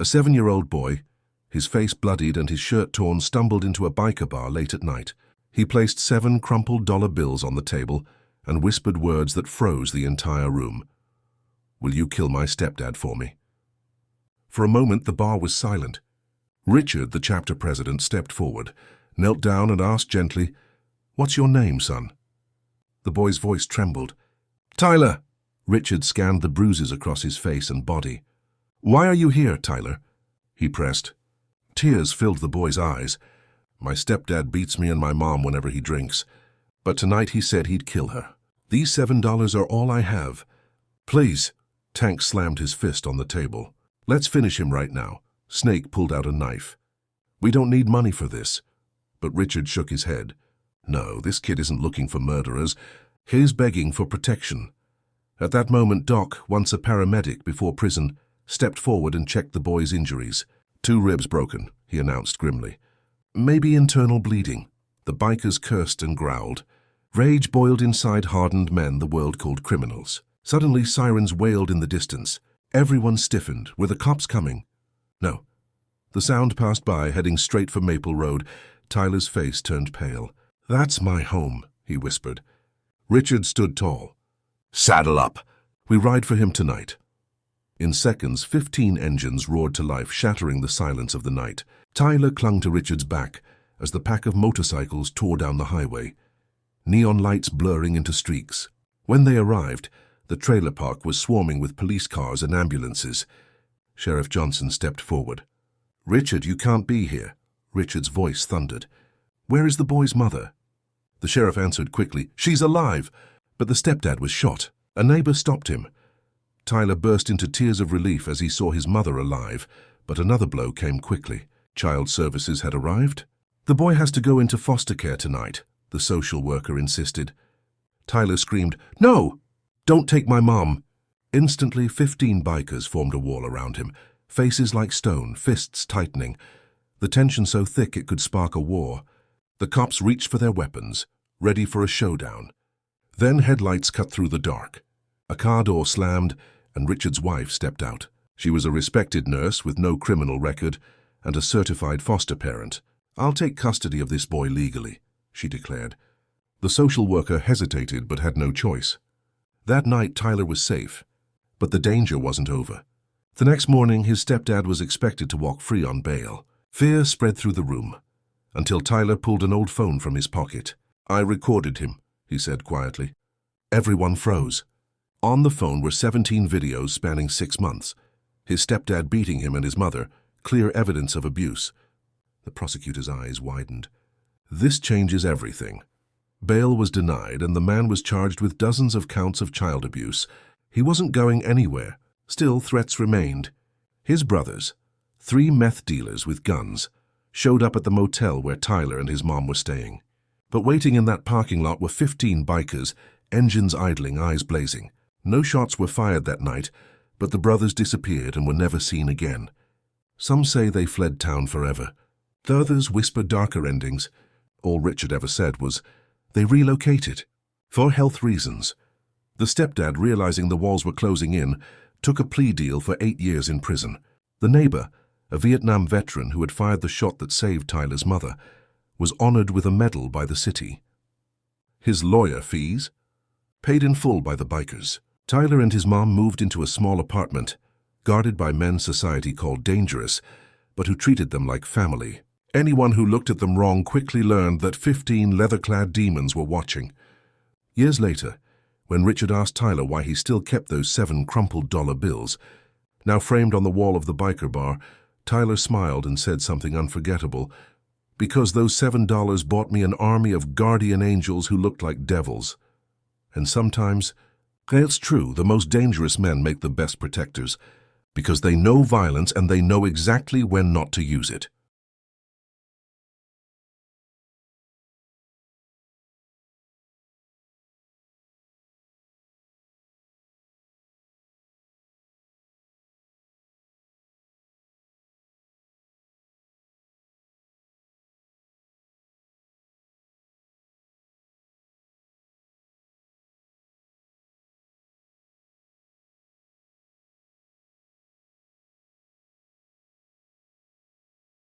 A 7-year-old boy, his face bloodied and his shirt torn, stumbled into a biker bar late at night. He placed 7 crumpled dollar bills on the table and whispered words that froze the entire room. "Will you kill my stepdad for me?" For a moment, the bar was silent. Richard, the chapter president, stepped forward, knelt down and asked gently, "What's your name, son?" The boy's voice trembled. "Tyler." Richard scanned the bruises across his face and body. "Why are you here, Tyler?" he pressed. Tears filled the boy's eyes. "My stepdad beats me and my mom whenever he drinks. But tonight he said he'd kill her. These $7 are all I have. Please." Tank slammed his fist on the table. "Let's finish him right now." Snake pulled out a knife. "We don't need money for this." But Richard shook his head. "No, this kid isn't looking for murderers. He's begging for protection." At that moment, Doc, once a paramedic before prison, stepped forward and checked the boy's injuries. "2 ribs broken," he announced grimly. "Maybe internal bleeding." The bikers cursed and growled. Rage boiled inside hardened men the world called criminals. Suddenly, sirens wailed in the distance. Everyone stiffened. Were the cops coming? No. The sound passed by, heading straight for Maple Road. Tyler's face turned pale. "That's my home," he whispered. Richard stood tall. "Saddle up. We ride for him tonight." In seconds, 15 engines roared to life, shattering the silence of the night. Tyler clung to Richard's back as the pack of motorcycles tore down the highway, neon lights blurring into streaks. When they arrived, the trailer park was swarming with police cars and ambulances. Sheriff Johnson stepped forward. "Richard, you can't be here." Richard's voice thundered. "Where is the boy's mother?" The sheriff answered quickly, "She's alive." But the stepdad was shot. A neighbor stopped him. Tyler burst into tears of relief as he saw his mother alive, but another blow came quickly. Child services had arrived. "The boy has to go into foster care tonight," the social worker insisted. Tyler screamed, "No! Don't take my mom!" Instantly, 15 bikers formed a wall around him, faces like stone, fists tightening, the tension so thick it could spark a war. The cops reached for their weapons, ready for a showdown. Then headlights cut through the dark. A car door slammed, and Richard's wife stepped out. She was a respected nurse with no criminal record and a certified foster parent. "I'll take custody of this boy legally," she declared. The social worker hesitated but had no choice. That night, Tyler was safe, but the danger wasn't over. The next morning, his stepdad was expected to walk free on bail. Fear spread through the room, until Tyler pulled an old phone from his pocket. "I recorded him," he said quietly. Everyone froze. On the phone were 17 videos spanning 6 months. His stepdad beating him and his mother, clear evidence of abuse. The prosecutor's eyes widened. This changes everything. Bail was denied, and the man was charged with dozens of counts of child abuse. He wasn't going anywhere. Still, threats remained. His brothers, 3 meth dealers with guns, showed up at the motel where Tyler and his mom were staying. But waiting in that parking lot were 15 bikers, engines idling, eyes blazing. No shots were fired that night, but the brothers disappeared and were never seen again. Some say they fled town forever. The others whispered darker endings. All Richard ever said was, they relocated. For health reasons. The stepdad, realizing the walls were closing in, took a plea deal for 8 years in prison. The neighbor, a Vietnam veteran who had fired the shot that saved Tyler's mother, was honored with a medal by the city. His lawyer fees? Paid in full by the bikers. Tyler and his mom moved into a small apartment, guarded by men society called dangerous, but who treated them like family. Anyone who looked at them wrong quickly learned that 15 leather-clad demons were watching. Years later, when Richard asked Tyler why he still kept those 7 crumpled dollar bills, now framed on the wall of the biker bar, Tyler smiled and said something unforgettable. "Because those $7 bought me an army of guardian angels who looked like devils." And sometimes, it's true, the most dangerous men make the best protectors, because they know violence and they know exactly when not to use it.